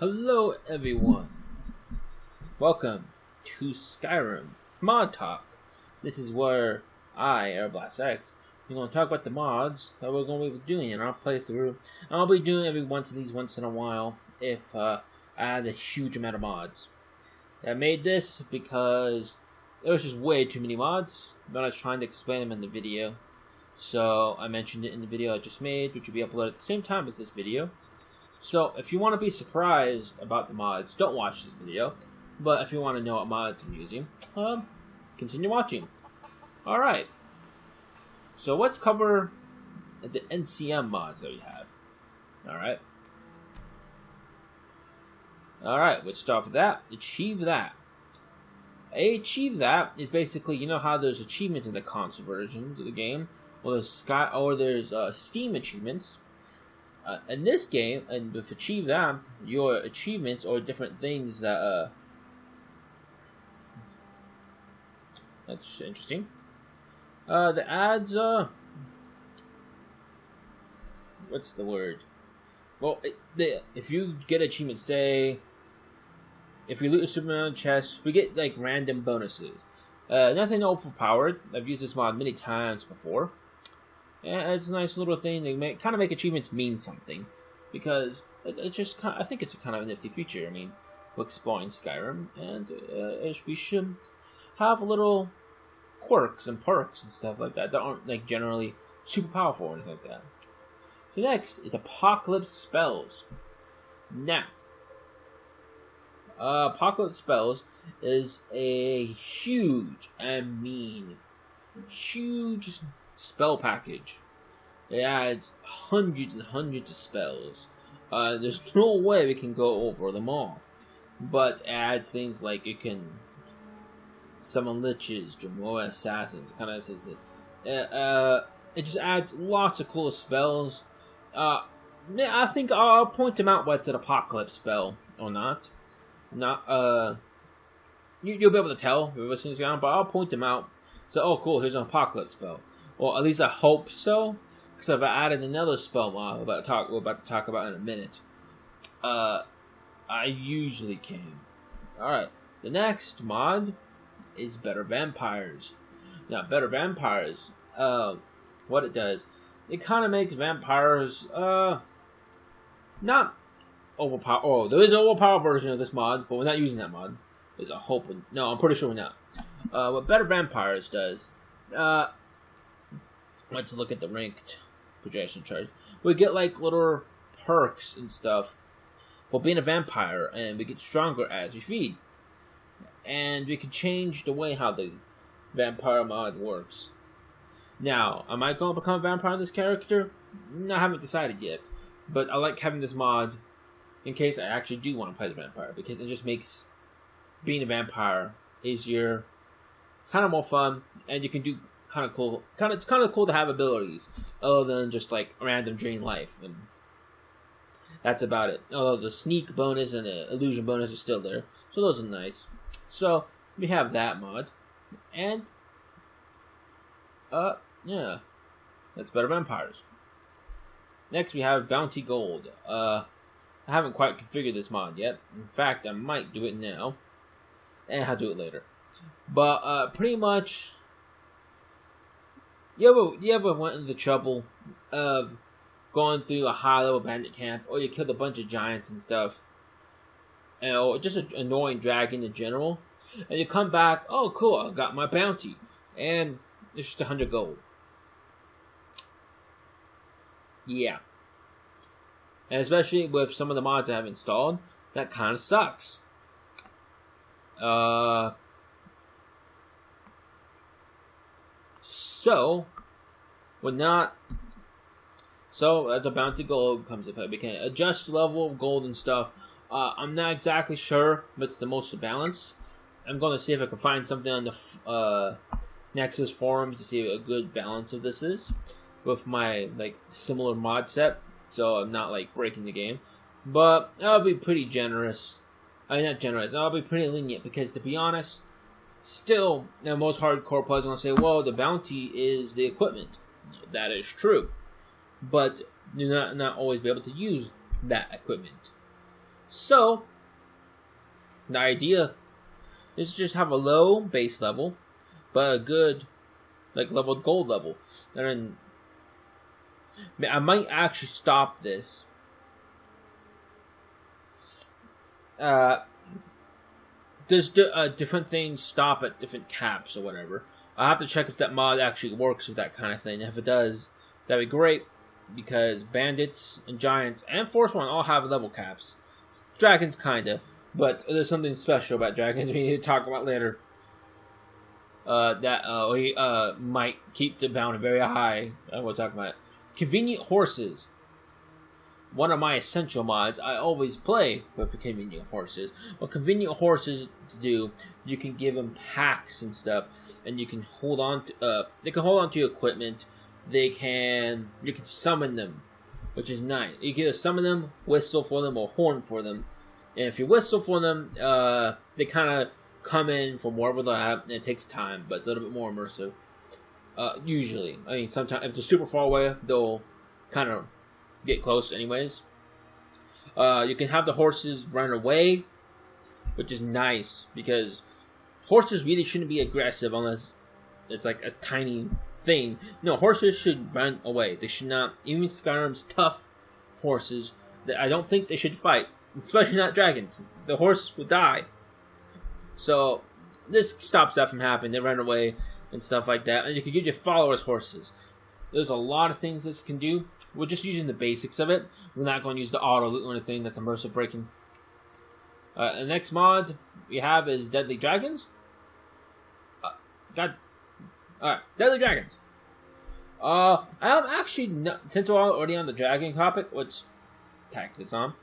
Hello everyone, welcome to Skyrim Mod Talk. This is where I, AirBlastX, am going to talk about the mods that we're going to be doing in our playthrough. And I'll be doing every once in a while if I add a huge amount of mods. I made this because there was just way too many mods, but I was trying to explain them in the video. So I mentioned it in the video I just made, which will be uploaded at the same time as this video. So, if you want to be surprised about the mods, don't watch this video. But if you want to know what mods I'm using, continue watching. Alright. So, let's cover the NCM mods that we have. Alright. Alright, let's start with that. Achieve that. Achieve that is basically, you know how there's achievements in the console version of the game? Well, there's Steam achievements. In this game, and with Achieve That, your achievements or different things that, that's interesting. The ads, what's the word? Well, if you get achievements, say, if you loot a Superman chest, we get, like, random bonuses. Nothing overpowered. I've used this mod many times before. And it's a nice little thing. They kind of make achievements mean something, because it's just I think it's a kind of a nifty feature. I mean, we're exploring Skyrim, and we should have little quirks and perks and stuff like that aren't like generally super powerful or anything like that. So next is Apocalypse Spells. Now, Apocalypse Spells is a huge spell package. It adds hundreds and hundreds of spells. There's no way we can go over them all, but it adds things like you can summon liches, Jamoa assassins. Kind of says that it just adds lots of cool spells. I think I'll point them out what's an apocalypse spell or not. You'll be able to tell if you're listening to this, but I'll point them out. So, oh cool, here's an apocalypse spell. Well, at least I hope so, because I've added another spell mod we're about to talk about in a minute. I usually can. Alright, the next mod is Better Vampires. Now, Better Vampires, what it does, it kind of makes vampires, not overpowered. Oh, there is an overpowered version of this mod, but we're not using that mod. There's a hope. No, I'm pretty sure we're not. What Better Vampires does, let's look at the ranked projection chart. We get like little perks and stuff for being a vampire, and we get stronger as we feed. And we can change the way how the vampire mod works. Now, am I going to become a vampire in this character? No, I haven't decided yet. But I like having this mod in case I actually do want to play the vampire, because it just makes being a vampire easier, kind of more fun, and you can do kind of cool. It's kind of cool to have abilities other than just like random drain life, and that's about it. Although the sneak bonus and the illusion bonus is still there, so those are nice. So we have that mod, and yeah, that's Better Vampires. Next we have Bounty Gold. I haven't quite configured this mod yet. In fact, I might do it now, and I'll do it later. But pretty much, you ever went into the trouble of going through a high-level bandit camp, or you killed a bunch of giants and stuff, or just an annoying dragon in general, and you come back, oh cool, I got my bounty, and it's just 100 gold. Yeah. And especially with some of the mods I have installed, that kind of sucks. So as a bounty gold comes into play, we can adjust level of gold and stuff. I'm not exactly sure if it's the most balanced. I'm going to see if I can find something on the Nexus forums to see what a good balance of this is with my like similar mod set, so I'm not like breaking the game. But I'll be pretty generous. Not generous. I'll be pretty lenient, because to be honest, still, most hardcore players are going to say, well, the bounty is the equipment. That is true. But do not always be able to use that equipment. So the idea is to just have a low base level, but a good like leveled gold level. And then I might actually stop this. There's different things stop at different caps or whatever. I'll have to check if that mod actually works with that kind of thing. If it does, that'd be great, because bandits and giants and Force 1 all have level caps. Dragons kinda, but there's something special about dragons we need to talk about later. That we might keep the bounty very high. We'll talk about it. Convenient horses. One of my essential mods I always play with the convenient horses. What convenient horses do, you can give them packs and stuff, and you can hold on to. They can hold on to your equipment. You can summon them, which is nice. You can either summon them, whistle for them, or horn for them. And if you whistle for them, they kind of come in from wherever they're at, and it takes time, but it's a little bit more immersive. Usually, I mean, sometimes if they're super far away, they'll kind of get close anyways. You can have the horses run away, which is nice, because horses really shouldn't be aggressive unless it's like a tiny thing. No, horses should run away. They should not, even Skyrim's tough horses, I don't think they should fight, especially not dragons. The horse will die. So this stops that from happening. They run away and stuff like that. And you can give your followers horses. There's a lot of things this can do. We're just using the basics of it. We're not going to use the auto loot or anything that's immersive breaking. The next mod we have is Deadly Dragons. Deadly Dragons. I'm actually not, since we're already on the dragon topic, let's tack this on.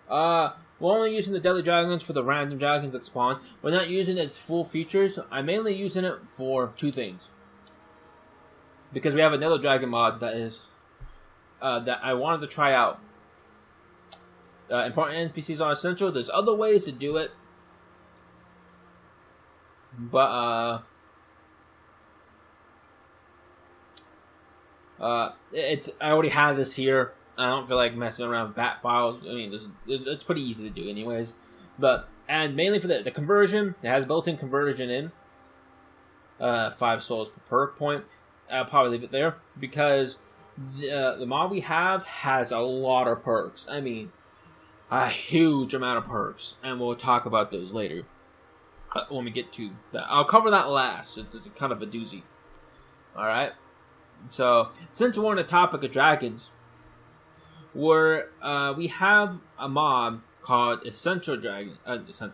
We're only using the Deadly Dragons for the random dragons that spawn. We're not using its full features. I'm mainly using it for two things. Because we have another dragon mod that is that I wanted to try out. Important NPCs are essential. There's other ways to do it, but I already have this here. I don't feel like messing around with bat files. I mean, it's pretty easy to do anyways. And mainly for the conversion, it has built-in conversion in 5 souls per perk point. I'll probably leave it there, because the mod we have has a lot of perks. I mean, a huge amount of perks, and we'll talk about those later when we get to that. I'll cover that last. It's kind of a doozy. Alright? So, since we're on the topic of dragons, we have a mod called Essential Dragon. Elemental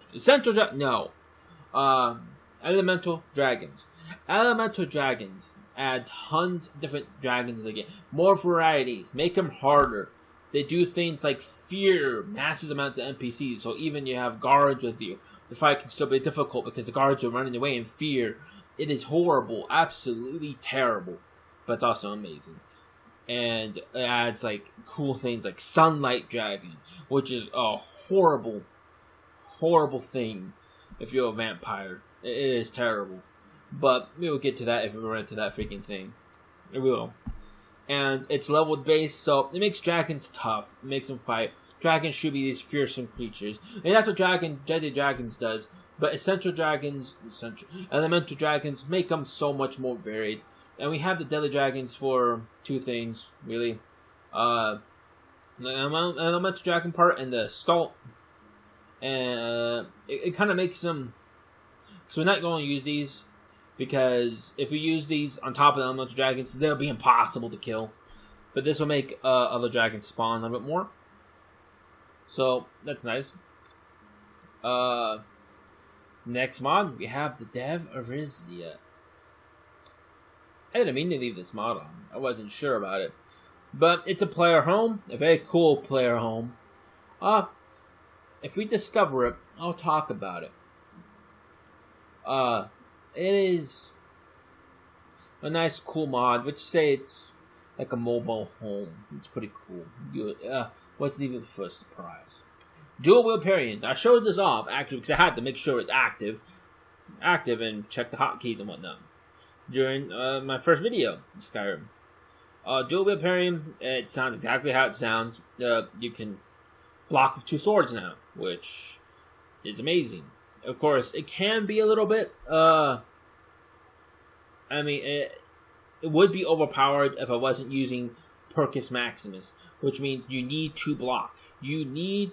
Dragons. Elemental Dragons add tons of different dragons to the game. More varieties. Make them harder. They do things like fear massive amounts of NPCs. So even you have guards with you, the fight can still be difficult because the guards are running away in fear. It is horrible. Absolutely terrible. But it's also amazing. And it adds like cool things like Sunlight Dragon, which is a horrible, horrible thing if you're a vampire. It is terrible. But we will get to that if we run into that freaking thing. We will. And it's leveled base, so it makes dragons tough. It makes them fight. Dragons should be these fearsome creatures. And that's what Deadly Dragons does. But Elemental Dragons make them so much more varied. And we have the Deadly Dragons for two things, really. The Elemental Dragon part and the Salt. And it kind of makes them... Because we're not going to use these. Because if we use these on top of the Elemental Dragons, they'll be impossible to kill. But this will make other dragons spawn a little bit more. So, that's nice. Next mod, we have the Dev Arisia. I didn't mean to leave this mod on. I wasn't sure about it. But it's a player home. A very cool player home. If we discover it, I'll talk about it. It is a nice, cool mod. Which say it's like a mobile home. It's pretty cool. Let's leave it for a surprise. Dual Wheel Parrying. I showed this off, actually, because I had to make sure it's active, and check the hotkeys and whatnot during my first video, Skyrim. Dual Wheel Parrying, it sounds exactly how it sounds. You can block with 2 swords now. which is amazing. Of course, it can be a little bit, it would be overpowered if I wasn't using Percus Maximus, which means you need to block. You need,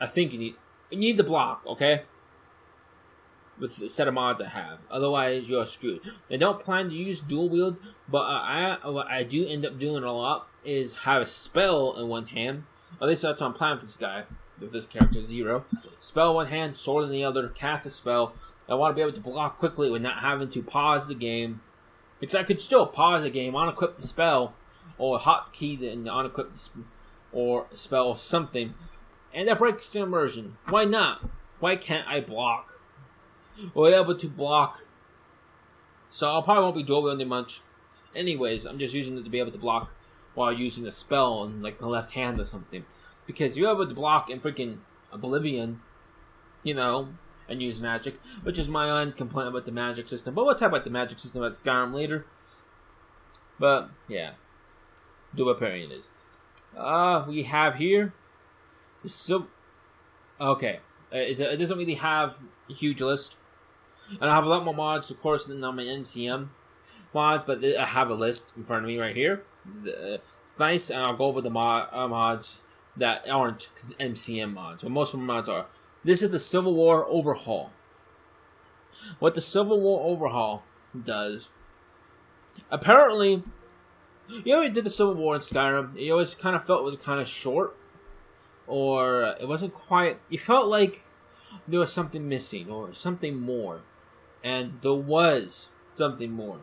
I think you need the block, okay? With the set of mods I have. Otherwise, you're screwed. I don't plan to use dual wield, but what I do end up doing a lot is have a spell in one hand. At least that's on plan for this guy, with this character, Zero. Spell in one hand, sword in the other, cast a spell. I want to be able to block quickly without having to pause the game. Because I could still pause the game, unequip the spell, or hotkey and unequip the or spell or something, and that breaks the immersion. Why not? Why can't I block? Or be able to block. So I probably won't be dual wielding much. Anyways, I'm just using it to be able to block while using the spell on like the left hand or something. Because you're able to block in freaking Oblivion, you know, and use magic, which is my own complaint about the magic system. But we'll talk about the magic system at Skyrim later. But yeah, dual parrying is. We have here the okay. It doesn't really have a huge list. And I have a lot more mods, of course, than on my NCM mods, but I have a list in front of me right here. It's nice, and I'll go over the mods that aren't NCM mods, but most of the mods are. This is the Civil War Overhaul. What the Civil War Overhaul does, apparently, you know, we did the Civil War in Skyrim. You always kind of felt it was kind of short, or it wasn't quite. You felt like there was something missing or something more, and there was something more.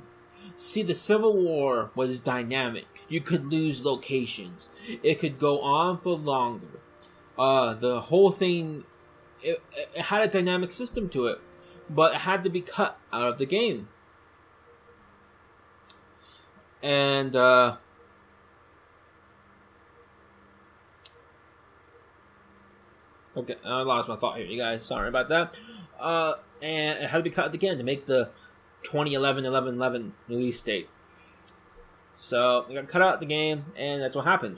See, the Civil War was dynamic. You could lose locations. It could go on for longer. The whole thing, it had a dynamic system to it, but it had to be cut out of the game. And okay, I lost my thought here, you guys. Sorry about that. And it had to be cut again to make the 2011-11-11 release date. So we got cut out the game, and that's what happened.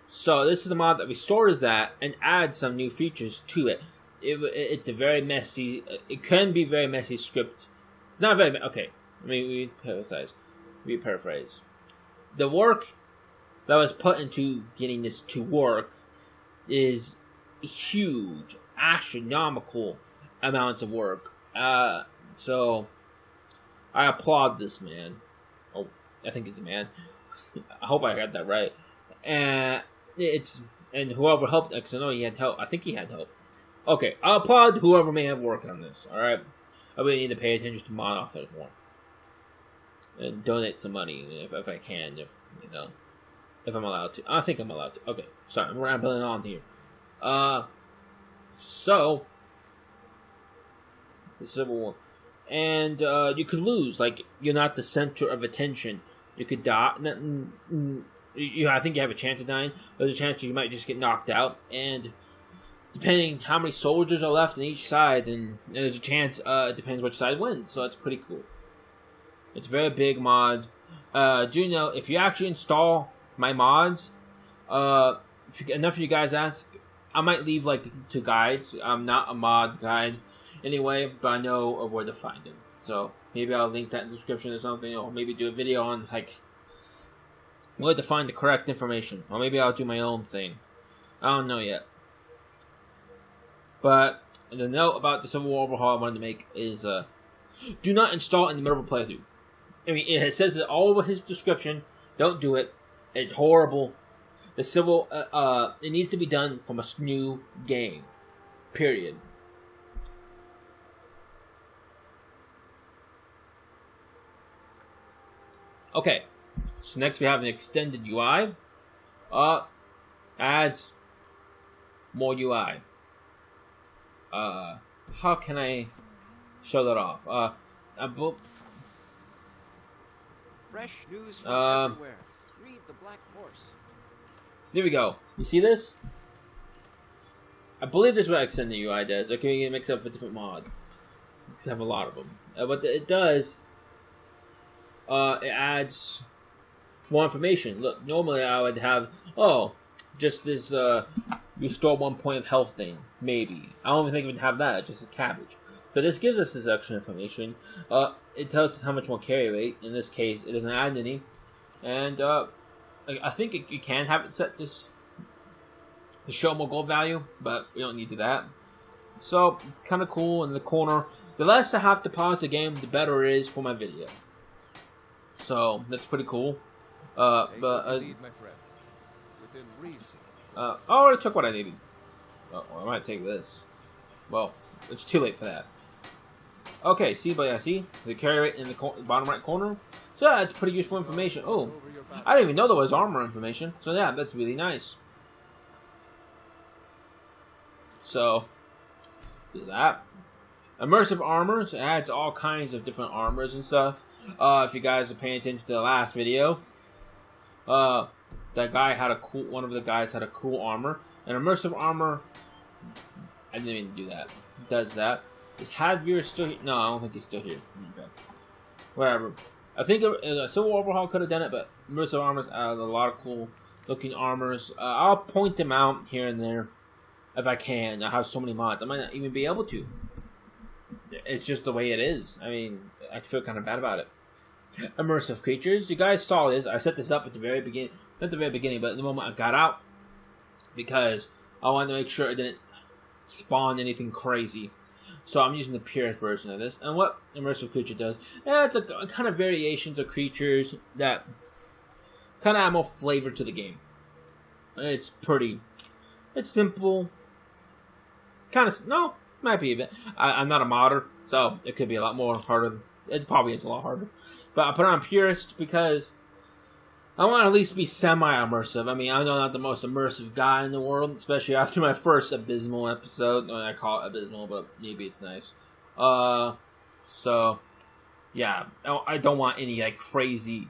So this is a mod that restores that and adds some new features to it. It's a very messy. It can be very messy script. It's not very okay. We paraphrase. The work that was put into getting this to work is huge, astronomical amounts of work. So I applaud this man. Oh, I think he's a man. I hope I got that right. And whoever helped, because I know he had help. I think he had help. Okay, I applaud whoever may have worked on this. All right, I really need to pay attention to mod authors more and donate some money if I can, if I'm allowed to. I think I'm allowed to. Okay, sorry, I'm rambling on here. So the Civil War, and you could lose. Like, you're not the center of attention. You could die. I think you have a chance of dying. There's a chance you might just get knocked out, and depending how many soldiers are left on each side, and there's a chance. It depends which side wins. So that's pretty cool. It's a very big mod. Do you know if you actually install my mods? If enough of you guys ask, I might leave like 2 guides. I'm not a mod guide anyway, but I know of where to find them. So maybe I'll link that in the description or something, or maybe do a video on like where to find the correct information, or maybe I'll do my own thing. I don't know yet. But the note about the Civil War Overhaul I wanted to make is do not install in the middle of a playthrough. I mean, it says it all over his description. Don't do it. It's horrible. The Civil, it needs to be done from a new game. Period. Okay. So next we have an extended UI. Adds more UI. How can I show that off? Fresh news from everywhere. Read the Black Horse. There we go. You see this? I believe this is what extended UI does. Okay, you can mix up with different mod. Because I have a lot of them. What it does, it adds more information. Look, normally I would have, just this restore 1 point of health thing. Maybe. I don't even think it would have that. Just a cabbage. But this gives us this extra information. It tells us how much more carry rate. In this case, it doesn't add any. And I think you can have it set to show more gold value, but we don't need to do that. So it's kind of cool in the corner. The less I have to pause the game, the better it is for my video. So that's pretty cool. I already took what I needed. Oh, I might take this. Well, it's too late for that. Okay, see the carry rate in the bottom right corner. So yeah, it's pretty useful information. Oh, I didn't even know there was armor information. So yeah, that's really nice. So do that. Immersive armors adds all kinds of different armors and stuff. If you guys are paying attention to the last video, that guy had one of the guys had a cool armor. An immersive armor, I didn't even do that. Does that. Is Hadveer still here? No, I don't think he's still here. Okay. Whatever. I think a Civil Overhaul could have done it, but immersive armors add a lot of cool looking armors. I'll point them out here and there if I can. I have so many mods. I might not even be able to. It's just the way it is. I mean, I feel kind of bad about it. Immersive creatures. You guys saw this. I set this up at the very beginning. Not at the very beginning, but at the moment I got out. Because I wanted to make sure it didn't spawn anything crazy. So I'm using the purest version of this. And what immersive creature does, it's a kind of variations of creatures that kind of add more flavor to the game. It's simple. Might be a bit. I'm not a modder, so it could be a lot more harder. It probably is a lot harder. But I put on purist because I want to at least be semi-immersive. I mean, I know I'm not the most immersive guy in the world, especially after my first Abysmal episode. I call it Abysmal, but maybe it's nice. So, yeah. I don't want any, crazy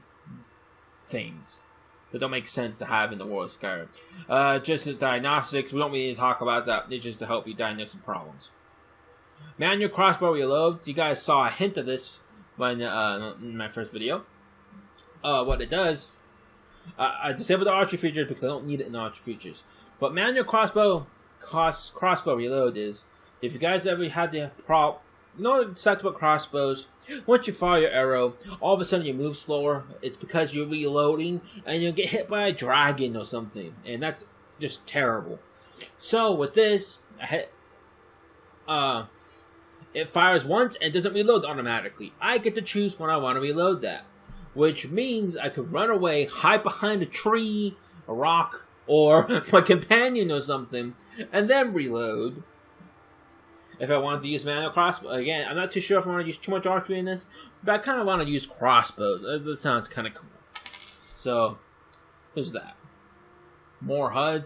things that don't make sense to have in the world of Skyrim. Just as diagnostics, we don't really need to talk about that. It's just to help you diagnose some problems. Manual crossbow reload. You guys saw a hint of this in my first video. What it does, I disabled the archery features because I don't need it in the archery features. But manual crossbow reload is, if you guys ever had the sucks about crossbows, once you fire your arrow, all of a sudden you move slower. It's because you're reloading and you'll get hit by a dragon or something, and that's just terrible. So with this, it fires once and doesn't reload automatically. I get to choose when I want to reload that, which means I could run away, hide behind a tree, a rock, or my companion or something, and then reload. If I wanted to use manual crossbow, again, I'm not too sure if I want to use too much archery in this, but I kind of want to use crossbows. That sounds kind of cool. So, there's that. More HUD.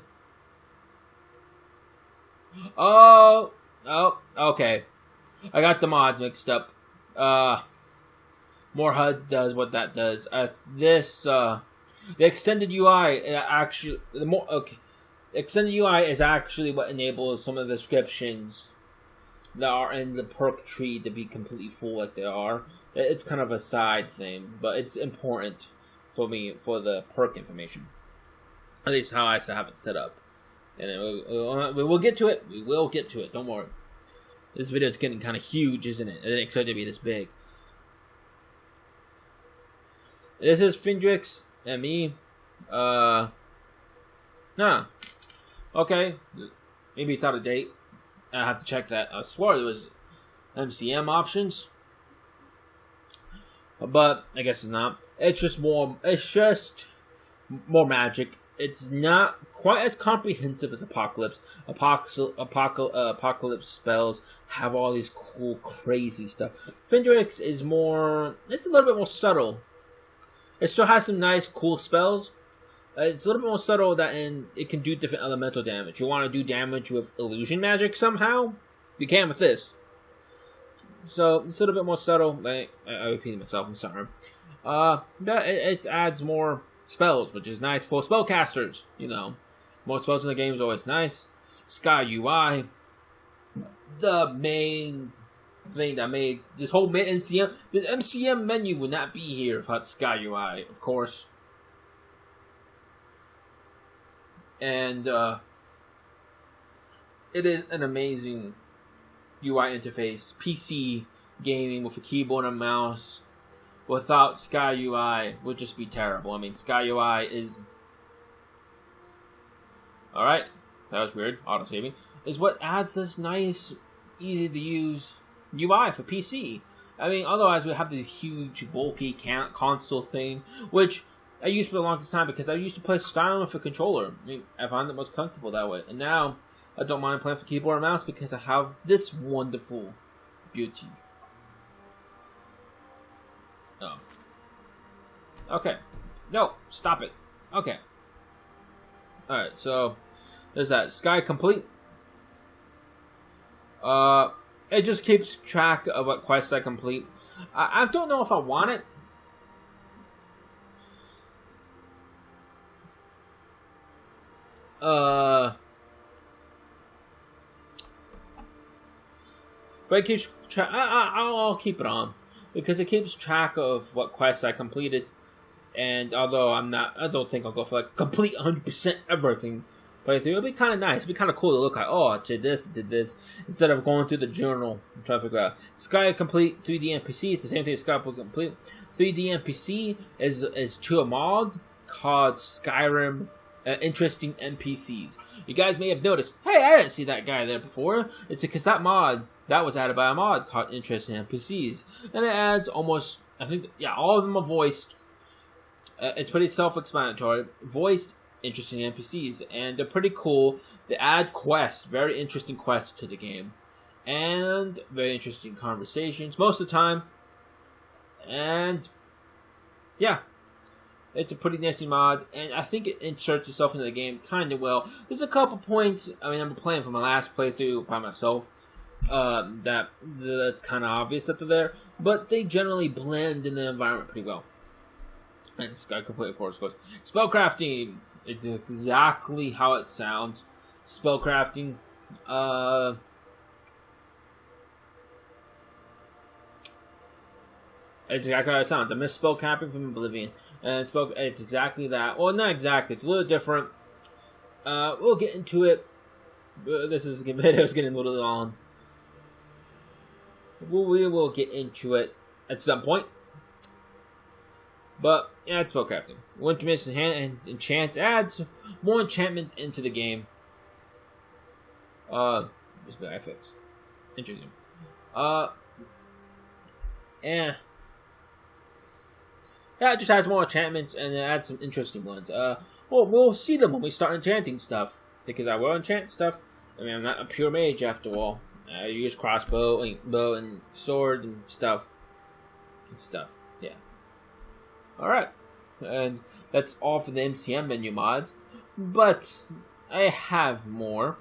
Oh, okay. I got the mods mixed up. More HUD does what that does. The extended UI extended UI is actually what enables some of the descriptions that are in the perk tree to be completely full like they are. It's kind of a side thing, but it's important for me for the perk information. At least how I have it set up. And we will get to it. We will get to it. Don't worry. This video is getting kind of huge, isn't it? I didn't expect it to be this big. This is Findrix and me. Nah. Okay. Maybe it's out of date. I have to check that. I swore there was MCM options. But I guess it's not. It's just more magic. It's not quite as comprehensive as Apocalypse. Apocalypse spells have all these cool, crazy stuff. Findrix is more... It's a little bit more subtle. It still has some nice, cool spells. It's a little bit more subtle it can do different elemental damage. You want to do damage with illusion magic somehow? You can with this. So, it's a little bit more subtle. I repeated myself, I'm sorry. It adds more spells, which is nice for spellcasters, More spells in the game is always nice. Sky UI. The main thing that made this whole MCM... This MCM menu would not be here without Sky UI, of course. and it is an amazing UI interface. PC gaming with a keyboard and mouse without Sky UI would just be terrible. I mean, Sky UI is... Alright, that was weird, autosaving. Is what adds this nice, easy to use UI for PC. I mean, otherwise we have this huge, bulky console thing, which I used for the longest time because I used to play Skyrim with a controller. I mean, I find it most comfortable that way. And now, I don't mind playing for keyboard and mouse because I have this wonderful beauty. Oh. Okay. No, stop it. Okay. Alright, so there's that. Sky complete. It just keeps track of what quests I complete. I don't know if I want it. But it keeps track. I'll keep it on because it keeps track of what quests I completed. And although I don't think I'll go for like a complete 100% everything playthrough. It'll be kind of nice. It'll be kind of cool to look at. Oh, I did this, instead of going through the journal and trying to figure out. Sky complete 3D NPC. It's the same thing as Sky complete. 3D NPC is to a mod called Skyrim Interesting NPCs. You guys may have noticed, hey, I didn't see that guy there before. It's because that mod, that was added by a mod called Interesting NPCs. And it adds almost, I think, yeah, all of them are voiced. It's pretty self-explanatory. Voiced interesting NPCs, and they're pretty cool. They add quests, very interesting quests to the game, and very interesting conversations most of the time. And yeah, it's a pretty nasty mod, and I think it inserts itself into the game kind of well. There's a couple points. I mean, I'm playing for my last playthrough by myself. That's kind of obvious that they're there, but they generally blend in the environment pretty well. And Sky complete, of course, goes spellcrafting. It's exactly how it sounds. Spellcrafting. It's exactly how it sounds. I miss spellcrafting from Oblivion, and it's exactly that. Well, not exactly. It's a little different. We'll get into it. This video's getting a little long. We will get into it at some point. But yeah, it's spellcrafting. Winter Mist and enchant adds more enchantments into the game. Just bad fix. Interesting. Yeah, it just adds more enchantments and it adds some interesting ones. Well, we'll see them when we start enchanting stuff because I will enchant stuff. I mean, I'm not a pure mage after all. I use crossbow and bow and sword and stuff. Yeah. Alright, and that's all for the MCM menu mods, but I have more.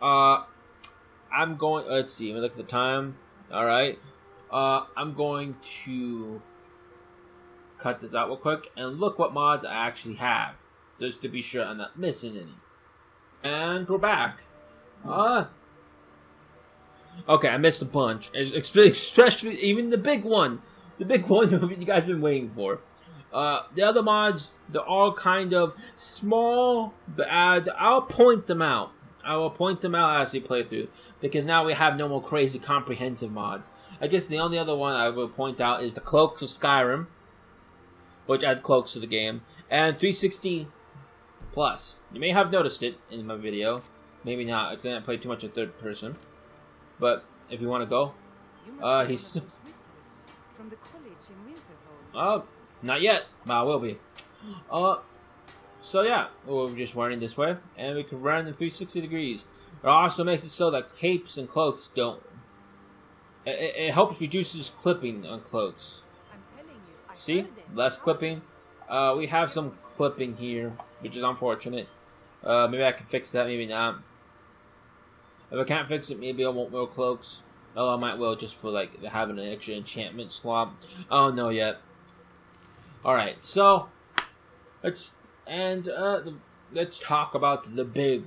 I'm going, let's see, let me look at the time. Alright, I'm going to cut this out real quick and look what mods I actually have, just to be sure I'm not missing any. And we're back. Okay, I missed a bunch, especially even the big one. The big one you guys have been waiting for. The other mods, they're all kind of small, but I'll point them out. I will point them out as we play through, because now we have no more crazy comprehensive mods. I guess the only other one I will point out is the Cloaks of Skyrim, which add cloaks to the game, and 360 Plus. You may have noticed it in my video. Maybe not, because I didn't play too much in third person. But if you want to go, he's... From the college in Winterhold. Oh, not yet, but I will be. So yeah, we're just running this way, and we can run in 360 degrees. It also makes it so that capes and cloaks don't. It helps reduces clipping on cloaks. I'm telling you, I See, heard it. less clipping. We have some clipping here, which is unfortunate. Maybe I can fix that, maybe not. If I can't fix it, maybe I won't wear cloaks. Oh, I might will just for like having an extra enchantment slot. I don't know yet. Alright, so let's talk about the big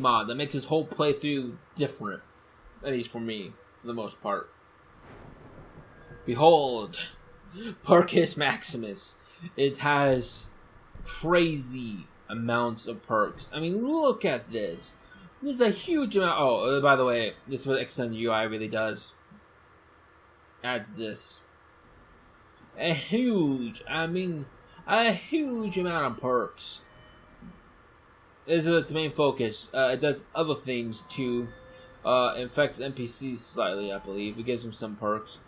mod that makes this whole playthrough different. At least for me, for the most part. Behold, Parcus Maximus. It has crazy amounts of perks. I mean, look at this. There's a huge amount. Oh, by the way, this is what extended UI really does. Adds this. A huge amount of perks. This is its main focus. It does other things too. Infects NPCs slightly, I believe. It gives them some perks,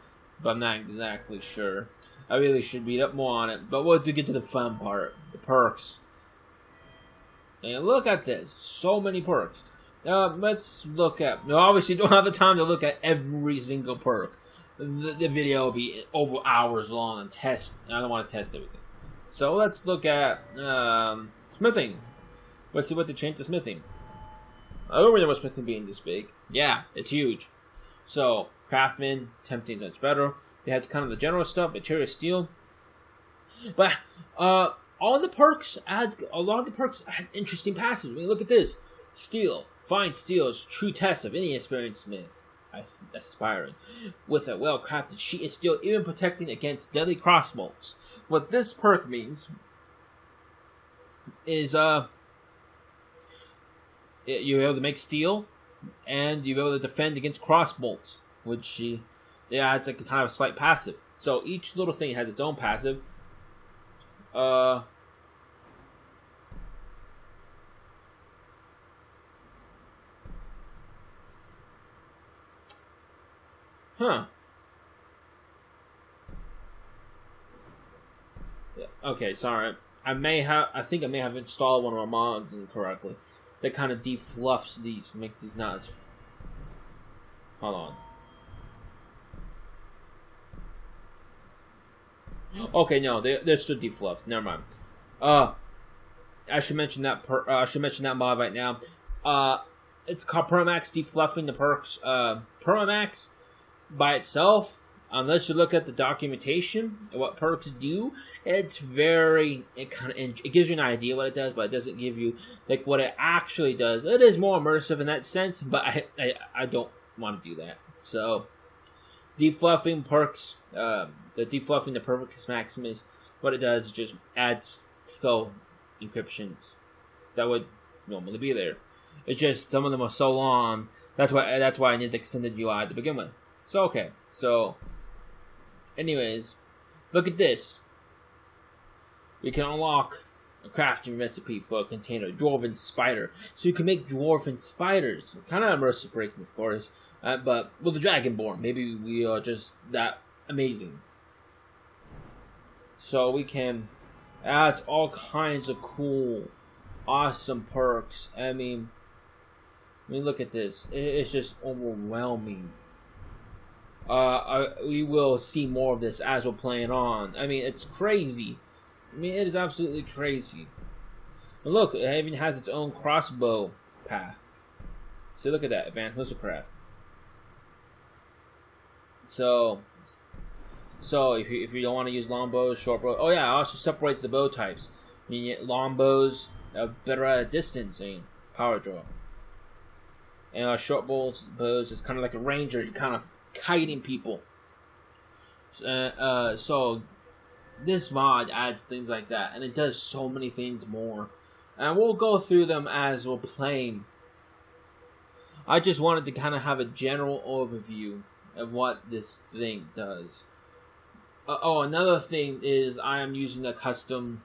but I'm not exactly sure. I really should read up more on it. But once we get to the fun part, the perks. And look at this. So many perks. Let's look at... We obviously don't have the time to look at every single perk. The video will be over hours long and test. I don't want to test everything. So let's look at smithing. Let's see what they changed to smithing. I don't remember smithing being this big. Yeah, it's huge. So, craftsman, tempting that's better. They have kind of the general stuff, material steel. But all the perks add interesting passages. I mean, look at this. Steel. Fine steel is true test of any experienced smith. Aspiring. With a well-crafted sheet of steel, even protecting against deadly crossbolts. What this perk means is you're able to make steel, and you're able to defend against crossbolts, which it's like a kind of a slight passive. So each little thing has its own passive. Huh. Yeah, okay, sorry. I think I may have installed one of our mods incorrectly. That kind of defluffs these, makes these not as... Hold on. Okay, no, they're still defluffed. Never mind. I should mention that mod right now. It's called Permax Defluffing the Perks. Permax by itself, unless you look at the documentation and what perks do, it gives you an idea what it does, but it doesn't give you like what it actually does. It is more immersive in that sense, but I don't want to do that. So defluffing perks, the defluffing the Perks Maximus, what it does is just adds spell encryptions that would normally be there. It's just some of them are so long. That's why I need the extended UI to begin with. So okay, so anyways, look at this. We can unlock a crafting recipe for a container, dwarven spider. So you can make dwarven spiders. Kind of immersive breaking, of course, but with the Dragonborn, maybe we are just that amazing. So we can add all kinds of cool, awesome perks. I mean, look at this. It's just overwhelming. We will see more of this as we're playing on. I mean, it's crazy. I mean, it is absolutely crazy. And look, it even has its own crossbow path. So look at that, advanced missilecraft. So if you don't want to use longbows, short bows. Oh yeah, it also separates the bow types. I mean, longbows are better at a distance and power draw. And short bows is kind of like a ranger. You kind of kiting people. So this mod adds things like that, and it does so many things more, and we'll go through them as we're playing. I just wanted to kind of have a general overview of what this thing does. Another thing is I am using a custom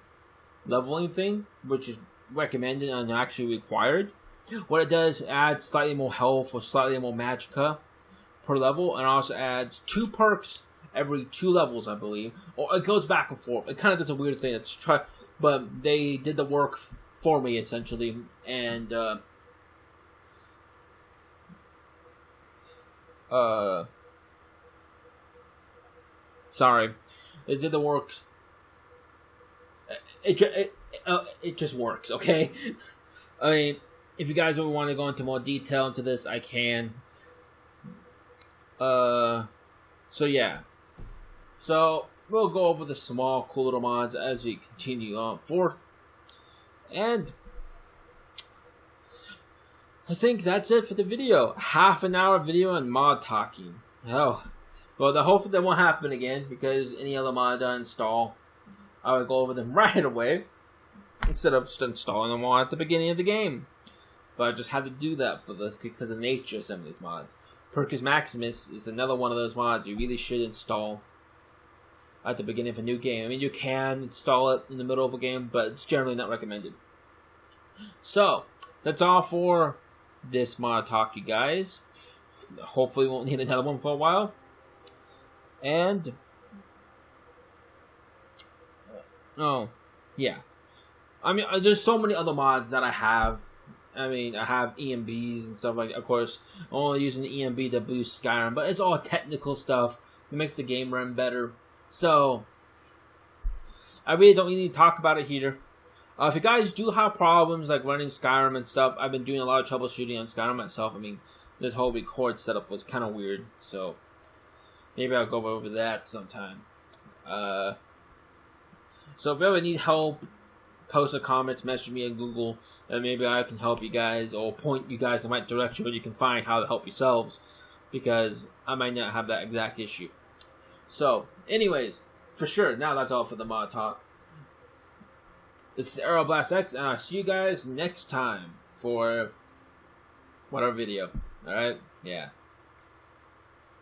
leveling thing, which is recommended and actually required. What it does, it adds slightly more health or slightly more magicka per level, and also adds 2 perks every 2 levels, I believe. Or it goes back and forth. It kind of does a weird thing. But they did the work for me, essentially. And, sorry. They did the work. It just works, okay? I mean, if you guys want to go into more detail into this, I can. So yeah. So we'll go over the small, cool little mods as we continue on forth. And I think that's it for the video. Half an hour video on mod talking. Oh, well, hopefully that won't happen again, because any other mods I install, I will go over them right away. instead of just installing them all at the beginning of the game. But I just had to do that because of the nature of some of these mods. Percus Maximus is another one of those mods you really should install at the beginning of a new game. I mean, you can install it in the middle of a game, but it's generally not recommended. So, that's all for this mod talk, you guys. Hopefully we won't need another one for a while. And, oh, yeah. I mean, there's so many other mods that I have. I mean, I have EMBs and stuff like that. Of course, I'm only using the EMB to boost Skyrim, but it's all technical stuff. It makes the game run better. So, I really don't need to talk about it here. If you guys do have problems like running Skyrim and stuff, I've been doing a lot of troubleshooting on Skyrim myself. I mean, this whole record setup was kind of weird, so maybe I'll go over that sometime. So if you ever need help, post a comment, message me on Google, and maybe I can help you guys or point you guys in the right direction where you can find how to help yourselves, because I might not have that exact issue. So, anyways, for sure, now that's all for the mod talk. This is Aeroblast X, and I'll see you guys next time for whatever video. Alright? Yeah.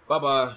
Bye-bye.